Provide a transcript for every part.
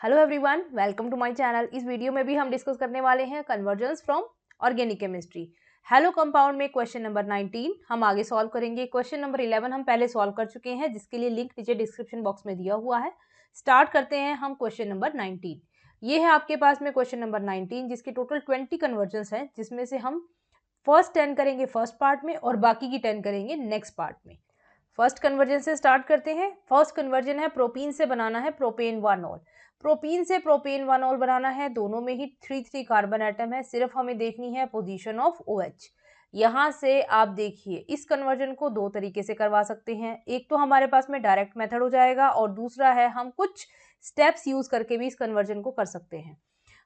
Hello everyone, welcome to my channel. इस video में भी हम डिस्कस करने वाले हैं conversions from organic chemistry. Halo compound में क्वेश्चन नंबर 19 हम आगे सॉल्व करेंगे। क्वेश्चन नंबर 11 हम पहले सॉल्व कर चुके हैं, जिसके लिए लिंक नीचे डिस्क्रिप्शन बॉक्स में दिया हुआ है। स्टार्ट करते हैं हम क्वेश्चन नंबर 19। ये है आपके पास में क्वेश्चन नंबर 19, जिसके टोटल 20 कन्वर्जेंस है, जिसमें से हम फर्स्ट 10 करेंगे फर्स्ट पार्ट में और बाकी की 10 करेंगे नेक्स्ट पार्ट में। फर्स्ट कन्वर्जन से स्टार्ट करते हैं। फर्स्ट कन्वर्जन है प्रोपीन से बनाना है प्रोपेन 1-ऑल। प्रोपीन से प्रोपेन 1-ऑल बनाना है, दोनों में ही 3 कार्बन एटम है, सिर्फ हमें देखनी है पोजीशन ऑफ OH। यहाँ से आप देखिए इस कन्वर्जन को दो तरीके से करवा सकते हैं। एक तो हमारे पास में डायरेक्ट मेथड हो जाएगा और दूसरा है हम कुछ स्टेप्स यूज करके भी इस कन्वर्जन को कर सकते हैं।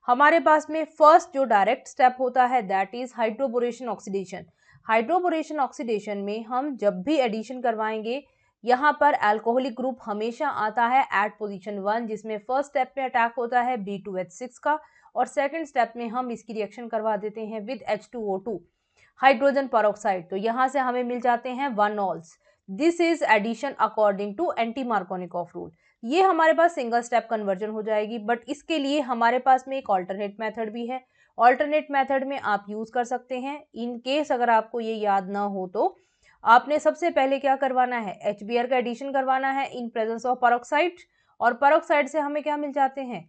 हमारे पास में फर्स्ट जो डायरेक्ट स्टेप होता है that is hydroboration oxidation. Hydroboration oxidation में हम जब भी एडिशन करवाएंगे, यहाँ पर अल्कोहलिक ग्रुप हमेशा आता है एट पोजीशन 1, जिसमें फर्स्ट स्टेप में अटैक होता है B2H6 का और सेकंड स्टेप में हम इसकी रिएक्शन करवा देते हैं विद H2O2 हाइड्रोजन परऑक्साइड। तो यहाँ से हमें मिल जाते हैं 1-ऑल्स। This is addition according to anti Markovnikov rule. ये हमारे पास सिंगल स्टेप कन्वर्जन हो जाएगी, बट इसके लिए हमारे पास में एक ऑल्टरनेट मेथड भी है। ऑल्टरनेट मेथड में आप यूज कर सकते हैं। इन केस अगर आपको ये याद ना हो तो आपने सबसे पहले क्या करवाना है, HBr का एडिशन करवाना है इन प्रेजेंस ऑफ परऑक्साइड, और परऑक्साइड से हमें क्या मिल जाते हैं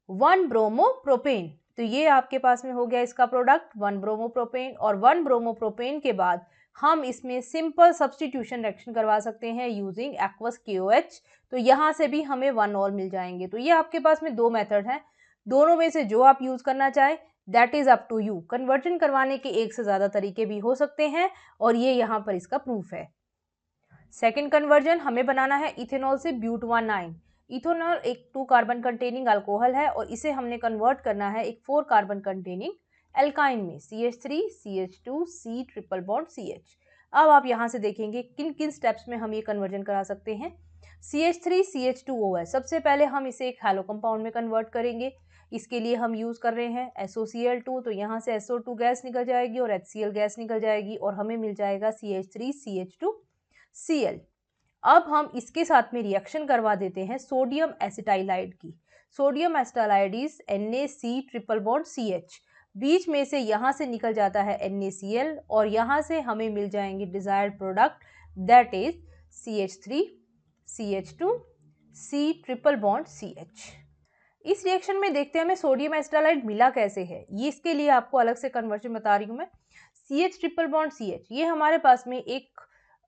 1 ब्रोमोप्रोपेन। तो ये आपके पास में हो गया इसका प्रोडक्ट 1 ब्रोमोप्रोपेन, और 1 ब्रोमोप्रोपेन के बाद हम इसमें सिंपल सब्स्टिट्यूशन रिएक्शन करवा सकते हैं यूजिंग एक्वस KOH। तो यहाँ से भी हमें 1-ऑल मिल जाएंगे। तो ये आपके पास में दो मेथड हैं, दोनों में से जो आप यूज करना चाहें that is up to you. Conversion करवाने के एक से ज्यादा तरीके भी हो सकते हैं और ये यहाँ पर इसका प्रूफ है। सेकेंड कन्वर्जन हमें बनाना है इथेनॉल से ब्यूट-1-9। इथेनॉल एक 2 कार्बन कंटेनिंग अल्कोहल है और इसे हमने कन्वर्ट करना है एक 4 कार्बन कंटेनिंग एल्काइन में CH3 CH2 C triple bond CH। अब आप यहाँ से देखेंगे किन किन स्टेप्स में हम ये कन्वर्जन करा सकते हैं। CH3 CH2OH, सबसे पहले हम इसे एक हैलो कंपाउंड में कन्वर्ट करेंगे। इसके लिए हम यूज कर रहे हैं SOCl2, तो यहाँ से SO2 गैस निकल जाएगी और HCl गैस निकल जाएगी और हमें मिल जाएगा CH3 CH2Cl। अब हम इसके साथ में रिएक्शन करवा देते हैं सोडियम एसिटाइलाइड की। Sodium acetylide is NaC triple bond CH। बीच में से यहाँ से निकल जाता है NaCl और यहाँ से हमें मिल जाएंगे desired product that is CH3 CH2 C triple bond CH। इस रिएक्शन में देखते हैं हमें सोडियम एसिटाइलाइड मिला कैसे है। ये इसके लिए आपको अलग से कन्वर्जन बता रही हूँ मैं। CH ट्रिपल बॉन्ड CH, ये हमारे पास में एक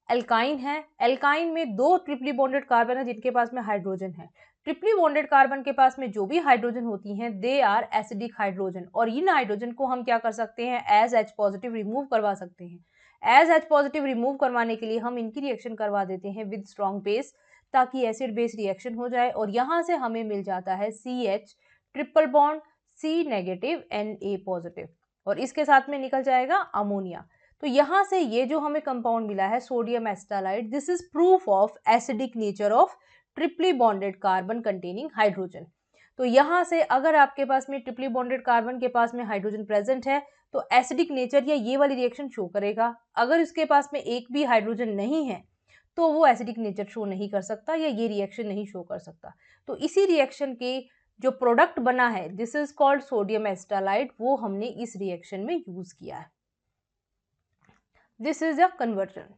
एल्काइन है। एल्काइन में 2 ट्रिपली बॉन्डेड कार्बन है जिनके पास में हाइड्रोजन है। ट्रिपली बॉन्डेड कार्बन के पास में जो भी हाइड्रोजन होती हैं दे आर एसिडिक हाइड्रोजन, और इन हाइड्रोजन को हम क्या कर सकते हैं एज H पॉजिटिव रिमूव करवा सकते हैं। एज H पॉजिटिव रिमूव करवाने के लिए हम इनकी रिएक्शन करवा देते हैं विद स्ट्रॉन्ग बेस, ताकि एसिड बेस रिएक्शन हो जाए और यहाँ से हमें मिल जाता है CH triple bond C negative Na positive, और इसके साथ में निकल जाएगा अमोनिया। तो यहाँ से ये जो हमें कंपाउंड मिला है sodium acetylide, this is proof of acidic nature of triply bonded carbon containing hydrogen. तो यहाँ से अगर आपके पास में ट्रिपली बॉन्डेड कार्बन के पास में हाइड्रोजन प्रेजेंट है तो एसिडिक नेचर या ये वाली रिएक्शन शो करेगा। अगर इसके पास में एक भी हाइड्रोजन नहीं है तो वो एसिडिक नेचर शो नहीं कर सकता या ये रिएक्शन नहीं शो कर सकता। तो इसी रिएक्शन के जो प्रोडक्ट बना है दिस इज कॉल्ड सोडियम एसिटाइलाइड, वो हमने इस रिएक्शन में यूज किया है। This is a conversion.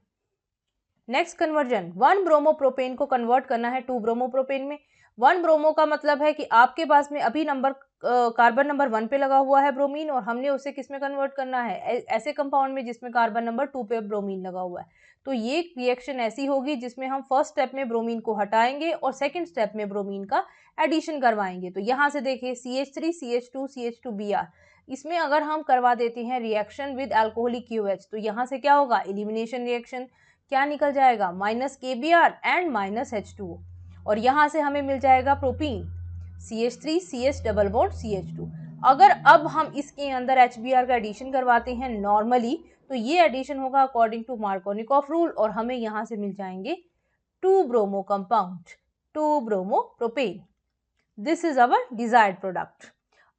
Next conversion 1 bromopropane को कन्वर्ट करना है 2 ब्रोमोप्रोपेन में। 1 ब्रोमो का मतलब है कि आपके पास में अभी कार्बन नंबर 1 पे लगा हुआ है ब्रोमीन, और हमने उसे किस में कन्वर्ट करना है ऐसे कंपाउंड में जिसमें कार्बन नंबर 2 पे ब्रोमीन लगा हुआ है। तो ये रिएक्शन ऐसी होगी जिसमें हम फर्स्ट स्टेप में ब्रोमीन को हटाएंगे और सेकेंड स्टेप में ब्रोमीन का एडिशन करवाएंगे। तो यहाँ से देखिए CH3 CH2 CH2Br, इसमें अगर हम करवा देते हैं रिएक्शन विद अल्कोहलिक KOH तो यहाँ से क्या होगा एलिमिनेशन रिएक्शन, क्या निकल जाएगा -KBr एंड -H2O, और यहाँ से हमें मिल जाएगा propene CH3 CH double bond CH2। अगर अब हम इसके अंदर HBr का एडिशन करवाते हैं नॉर्मली तो ये एडिशन होगा अकॉर्डिंग टू मार्कोनिकॉफ रूल और हमें यहाँ से मिल जाएंगे 2 bromo compound 2 bromo propane. This is our desired product.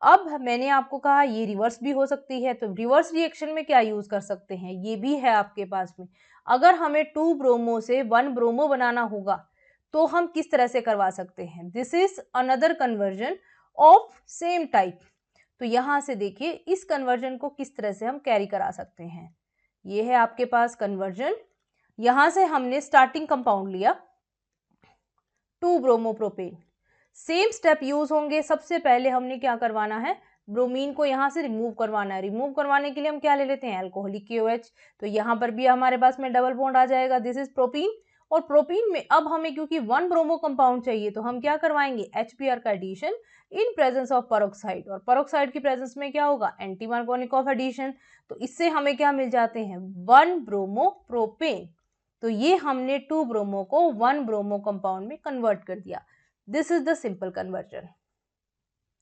अब मैंने आपको कहा ये रिवर्स भी हो सकती है, तो रिवर्स रिएक्शन में क्या यूज कर सकते हैं ये भी है आपके पास में। अगर हमें 2 ब्रोमो से 1 ब्रोमो बनाना होगा तो हम किस तरह से करवा सकते हैं? This is another conversion of same type. तो यहाँ से देखिए इस कन्वर्जन को किस तरह से हम कैरी करा सकते हैं। ये है आपके पास कन्वर्जन। यहाँ से हमने स्टार्टिंग कंपाउंड लिया 2-ब्रोमोप्रोपेन। सेम स्टेप यूज होंगे। सबसे पहले हमने क्या करवाना है, ब्रोमीन को यहाँ से रिमूव करवाना है। रिमूव करवाने के लिए हम क्या ले लेते हैं, अल्कोहलिक KOH। तो यहाँ पर भी हमारे पास में डबल बॉन्ड आ जाएगा, दिस इज प्रोपीन। और प्रोपीन में अब हमें क्योंकि 1 ब्रोमो कंपाउंड चाहिए तो हम क्या करवाएंगे, HBr का addition in presence of peroxide. और पेरोक्साइड की प्रेजेंस में क्या होगा, एंटी मार्कोनिक ऑफ एडिशन। तो इससे हमें क्या मिल जाते हैं, 1 ब्रोमो प्रोपेन। तो ये हमने 2 ब्रोमो को 1 ब्रोमो कंपाउंड में कन्वर्ट कर दिया। This is the simple conversion.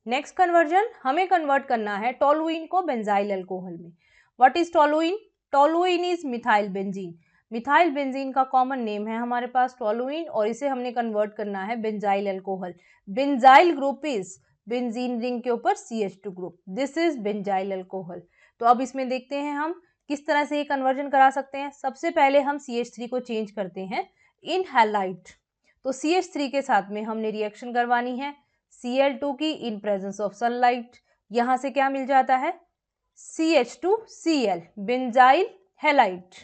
Next conversion, हमें कन्वर्ट करना है टोलुइन को बेंजाइल अल्कोहल में। What is toluene? Toluene is methyl benzene. Methyl benzene का कॉमन नेम है हमारे पास टोलुइन, और इसे हमने कन्वर्ट करना है benzyl alcohol. Benzyl group is benzene ring के ऊपर CH2 group, this is benzyl alcohol. तो अब इसमें देखते हैं हम किस तरह से ये कन्वर्जन करा सकते हैं। सबसे पहले हम CH3 को चेंज करते हैं इन हैलाइड। तो CH3 के साथ में हमने रिएक्शन करवानी है Cl2 की इन प्रेजेंस ऑफ सनलाइट। यहां से क्या मिल जाता है, CH2Cl, benzyl halide.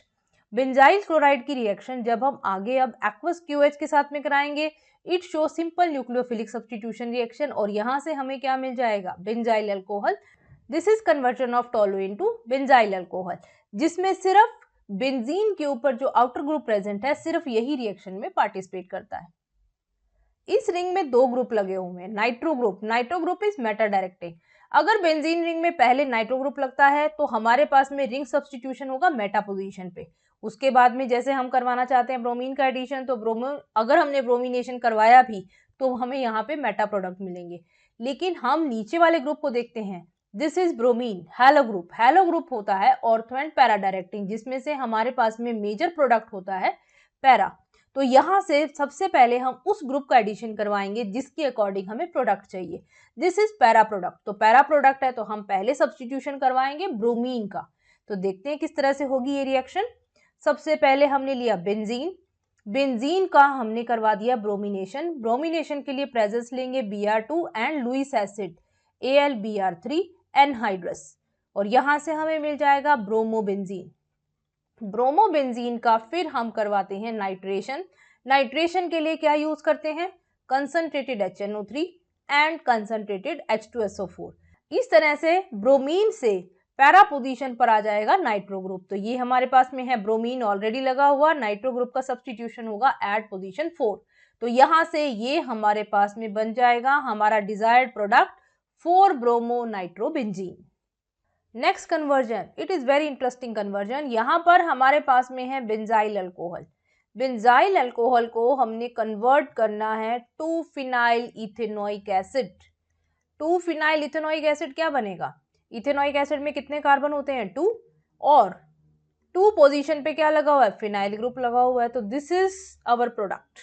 Benzyl chloride की रिएक्शन जब हम आगे अब एक्वस QH के साथ में कराएंगे, it show simple nucleophilic substitution reaction, और यहां से हमें क्या मिल जाएगा, benzyl alcohol. This is conversion of toluene to benzyl alcohol, जिसमें सिर्फ बेंजीन के ऊपर जो आउटर ग्रुप प्रेजेंट है सिर्फ यही रिएक्शन में पार्टिसिपेट करता है। इस रिंग में 2 ग्रुप लगे हुए हैं, nitro group. Nitro group is Meta directing. अगर बेंजीन रिंग में पहले नाइट्रो ग्रुप लगता है तो हमारे पास में रिंग सब्स्टिट्यूशन होगा मेटा पोजीशन पे। उसके बाद में जैसे हम करवाना चाहते हैं ब्रोमीन का एडिशन, तो अगर हमने ब्रोमिनेशन करवाया भी तो हमें यहाँ पे मेटा प्रोडक्ट मिलेंगे। लेकिन हम नीचे वाले ग्रुप को देखते हैं, this is bromine hello group. Hello group होता है ऑर्थो एंड पैरा डायरेक्टिंग, जिसमें से हमारे पास में मेजर प्रोडक्ट होता है पैरा। तो यहाँ से सबसे पहले हम उस ग्रुप का एडिशन करवाएंगे जिसके अकॉर्डिंग हमें प्रोडक्ट चाहिए। This is para product. तो पैरा प्रोडक्ट है तो हम पहले सब्स्टिट्यूशन करवाएंगे ब्रोमीन का। तो देखते हैं किस तरह से होगी ये रिएक्शन। सबसे पहले हमने लिया बेंजीन। बेंजीन का हमने करवा दिया ब्रोमिनेशन। ब्रोमिनेशन के लिए प्रेजेंस लेंगे Br2 and Lewis acid AlBr3 anhydrous, और यहां से हमें मिल जाएगा ब्रोमोबेंजीन। ब्रोमोबेंजीन का फिर हम करवाते हैं नाइट्रेशन। नाइट्रेशन के लिए क्या यूज करते हैं, concentrated HNO3 and concentrated H2SO4। इस तरह से ब्रोमीन से पैरा पोजीशन पर आ जाएगा नाइट्रो ग्रुप। तो ये हमारे पास में है ब्रोमीन ऑलरेडी लगा हुआ, नाइट्रो ग्रुप का सब्स्टिट्यूशन होगा एट पोजीशन 4। तो यहां से ये हमारे पास में बन जाएगा हमारा डिजायर्ड प्रोडक्ट 4-ब्रोमो nitrobenzene. Next conversion, it is very interesting conversion. यहां पर हमारे पास में है बेंजाइल अल्कोहल। बेंजाइल अल्कोहल को हमने कन्वर्ट करना है 2-फिनाइल इथेनोइक एसिड। 2-फिनाइल इथेनोइक एसिड क्या बनेगा, इथेनोइक एसिड में कितने कार्बन होते हैं, 2, और 2 पोजीशन पे क्या लगा हुआ है, फिनाइल ग्रुप लगा हुआ है। तो दिस इज आवर प्रोडक्ट,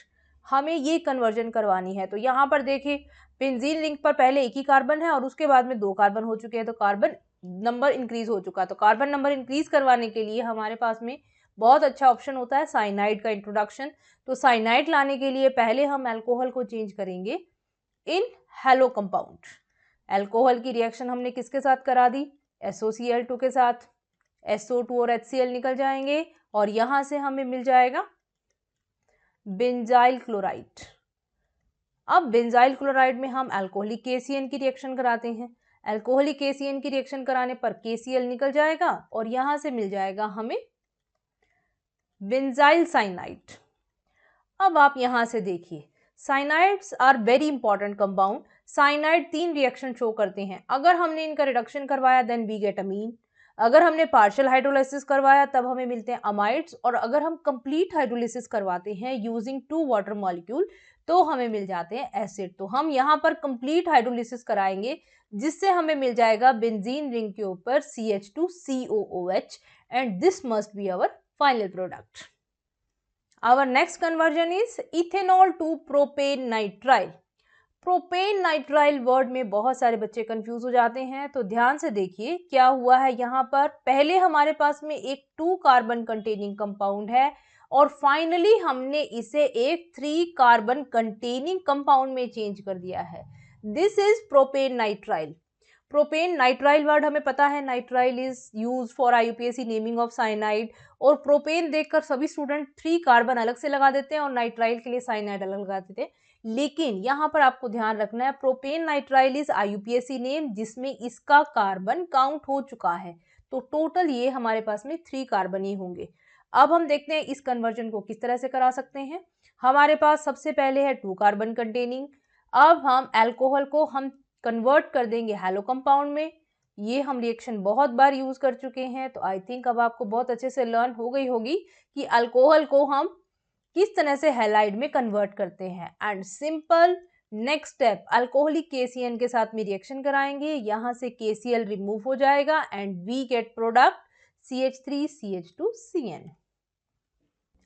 हमें ये कन्वर्जन करवानी है। तो यहाँ पर देखिए बेंजीन रिंग पर पहले एक ही कार्बन है और उसके बाद में 2 कार्बन हो चुके हैं, तो कार्बन नंबर इंक्रीज हो चुका। तो कार्बन नंबर इंक्रीज करवाने के लिए हमारे पास में बहुत अच्छा ऑप्शन होता है साइनाइड का इंट्रोडक्शन। तो साइनाइड लाने के लिए पहले हम अल्कोहल को चेंज करेंगे इन हैलो कंपाउंड। अल्कोहल की रिएक्शन हमने किसके साथ करा दी, SOCl2 के साथ। SO2 और HCl निकल जाएंगे और यहां से हमें मिल जाएगा बेंजाइल क्लोराइड। अब बेंजाइल क्लोराइड में हम अल्कोहलिक KCN की रिएक्शन कराते हैं। अल्कोहलिक KCN की रिएक्शन कराने पर KCl निकल जाएगा और यहां से मिल जाएगा हमें बेंजाइल साइनाइड। अब आप यहां से देखिए cyanides are very important compound. Cyanide 3 reaction show करते हैं। अगर हमने इनका रिडक्शन करवाया देन वी गेट अमीन। अगर हमने पार्शियल हाइड्रोलाइसिस करवाया तब हमें मिलते हैं अमाइड्स, और अगर हम कंप्लीट हाइड्रोलिसिस करवाते हैं यूजिंग 2 वाटर मॉलिक्यूल तो हमें मिल जाते हैं एसिड। तो हम यहाँ पर कंप्लीट हाइड्रोलिसिस कराएंगे जिससे हमें मिल जाएगा बेंजीन रिंग के ऊपर CH2COOH and this must be our final product. Our next conversion is ethanol to propane nitrile। Propane nitrile word में बहुत सारे बच्चे कंफ्यूज हो जाते हैं, तो ध्यान से देखिए क्या हुआ है। यहाँ पर पहले हमारे पास में एक 2 कार्बन कंटेनिंग कंपाउंड है और फाइनली हमने इसे एक 3 कार्बन कंटेनिंग कंपाउंड में चेंज कर दिया है। This is propane nitrile. Propane nitrile word हमें पता है, nitrile is use for IUPAC naming of cyanide. और प्रोपेन देखकर सभी स्टूडेंट 3 कार्बन अलग से लगा देते हैं और नाइट्राइल के लिए साइनाइड अलग लगा देते हैं, लेकिन यहाँ पर आपको ध्यान रखना है propane nitrile is IUPAC name जिसमें इसका कार्बन काउंट हो चुका है। तो टोटल ये हमारे पास में 3 कार्बन ही होंगे। अब हम देखते हैं इस कन्वर्जन को किस तरह से करा सकते हैं। हमारे पास सबसे पहले है 2 कार्बन कंटेनिंग। अब हम अल्कोहल को हम कन्वर्ट कर देंगे हैलो कंपाउंड में। ये हम रिएक्शन बहुत बार यूज कर चुके हैं, तो आई थिंक अब आपको बहुत अच्छे से लर्न हो गई होगी कि अल्कोहल को हम किस तरह से हैलाइड में कन्वर्ट करते हैं। And simple next step, alcoholic KCN के साथ में रिएक्शन कराएंगे, यहाँ से KCl रिमूव हो जाएगा and we get product CH3CH2CN।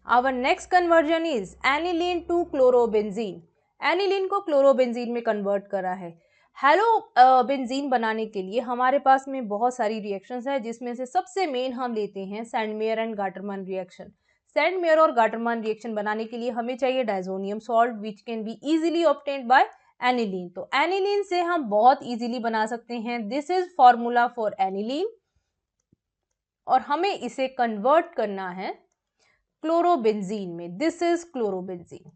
Our next conversion is aniline to chlorobenzene. Aniline को क्लोरोबेंजीन में कन्वर्ट करा है। हेलो बेंजीन बनाने के लिए हमारे पास में बहुत सारी रिएक्शंस है, जिसमें से सबसे मेन हम लेते हैं Sandmeyer and Gattermann reaction. Sandmeyer और गाटरमैन रिएक्शन बनाने के लिए हमें चाहिए diazonium salt which can be easily obtained by aniline. तो एनिलीन से हम बहुत इजीली बना सकते हैं। This is formula for aniline और हमें इसे कन्वर्ट करना है क्लोरोबेंजीन में। This is chlorobenzene.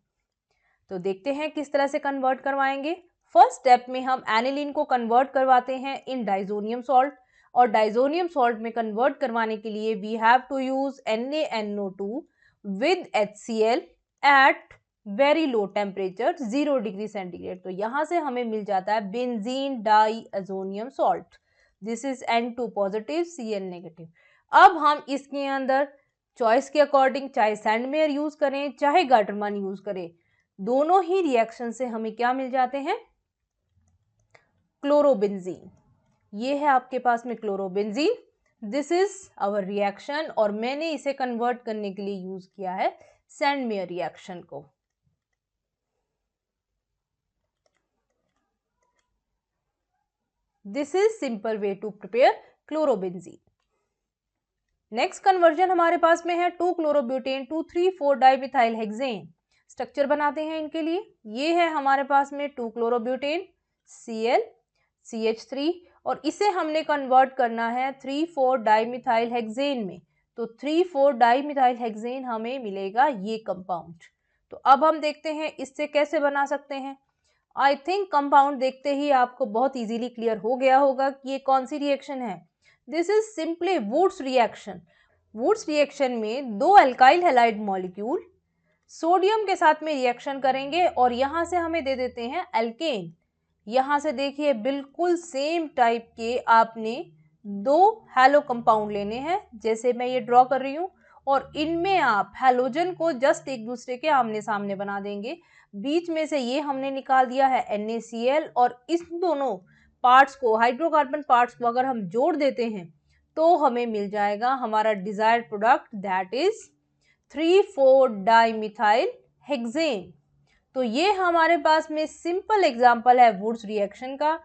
तो देखते हैं किस तरह से कन्वर्ट करवाएंगे। फर्स्ट स्टेप में हम एनिलीन को कन्वर्ट करवाते हैं इन डाइजोनियम सॉल्ट, और डाइजोनियम सॉल्ट में कन्वर्ट करवाने के लिए we have to use NaNO2 with HCl at very low temperature 0 degree centigrade. तो यहाँ से हमें मिल जाता है benzene diazonium salt. This is N2 positive Cl negative. अब हम इसके अंदर चॉइस के अकॉर्डिंग चाहे सैंडमेयर यूज करें चाहे गाटरमैन यूज करें, दोनों ही रिएक्शन से हमें क्या मिल जाते हैं, क्लोरोबेंजीन। ये है आपके पास में chlorobenzene. This is our reaction और मैंने इसे कन्वर्ट करने के लिए यूज किया है सैंडमेयर रिएक्शन को। This is simple way to prepare chlorobenzene. Next conversion हमारे पास में है 2 chlorobutane to 3,4 dimethyl hexane. Structure बनाते हैं इनके लिए। ये है हमारे पास में 2 क्लोरोब्यूटेन Cl CH3 और इसे हमने कन्वर्ट करना है 3,4 डाइमिथाइल हेक्सेन में। तो 3,4 डाइमिथाइल हेक्सेन हमें मिलेगा ये कंपाउंड। तो अब हम देखते हैं इससे कैसे बना सकते हैं। आई थिंक कंपाउंड देखते ही आपको बहुत इजीली क्लियर हो गया होगा कि ये कौन सी रिएक्शन है। This is simply Wurtz reaction. Wurtz reaction में 2 अल्काइल हैलाइड मॉलिक्यूल सोडियम के साथ में रिएक्शन करेंगे और यहाँ से हमें दे देते हैं एल्केन। यहाँ से देखिए बिल्कुल सेम टाइप के आपने 2 हैलो कंपाउंड लेने हैं, जैसे मैं ये ड्रॉ कर रही हूँ, और इनमें आप हैलोजन को जस्ट एक दूसरे के आमने सामने बना देंगे। बीच में से ये हमने निकाल दिया है NaCl और इस दोनों पार्ट्स को, हाइड्रोकार्बन पार्ट्स को अगर हम जोड़ देते हैं तो हमें मिल जाएगा हमारा desired product, that is 3,4 dimethyl hexane. तो ये हमारे पास में सिंपल एग्जांपल है वुड्स रिएक्शन का।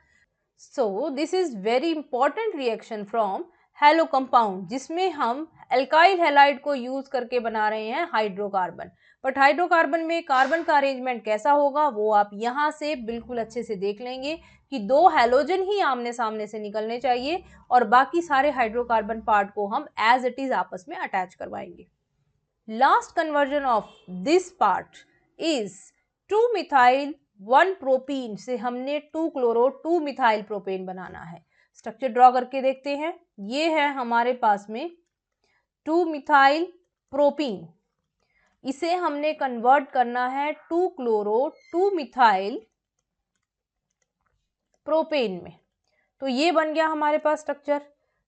So this is very important reaction from hello compound, जिसमें हम एल्काइल हैलाइड को यूज करके बना रहे हैं हाइड्रोकार्बन। बट हाइड्रोकार्बन में कार्बन का अरेंजमेंट कैसा होगा वो आप यहाँ से बिल्कुल अच्छे से देख लेंगे कि 2 हैलोजन ही आमने सामने से निकलने चाहिए और बाकी सारे हाइड्रोकार्बन पार्ट को हम एज इट इज आपस में अटैच करवाएंगे। Last conversion of this part is 2-मिथाइल 1-प्रोपीन से हमने 2 क्लोरो 2-मिथाइल प्रोपेन बनाना है। स्ट्रक्चर ड्रॉ करके देखते हैं। ये है हमारे पास में 2-मिथाइल प्रोपीन, इसे हमने कन्वर्ट करना है 2 क्लोरो 2-मिथाइल प्रोपेन में। तो ये बन गया हमारे पास structure.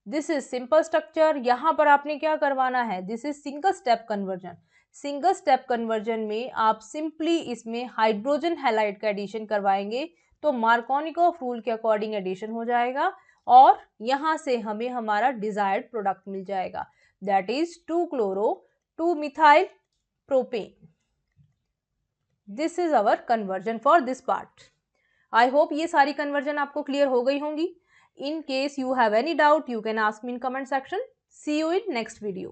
This is simple structure. यहाँ पर आपने क्या करवाना है, this is single step conversion. Single step conversion में आप सिंपली इसमें हाइड्रोजन हैलाइड का एडिशन करवाएंगे तो मार्कोनिकोव रूल के अकॉर्डिंग एडिशन हो जाएगा और यहाँ से हमें हमारा डिजायर्ड प्रोडक्ट मिल जाएगा, दैट इज 2 क्लोरो 2-मिथाइल प्रोपेन। This is our conversion for this part. I hope ये सारी कन्वर्जन आपको क्लियर हो गई होंगी। In case you have any doubt, you can ask me in comment section. See you in next video.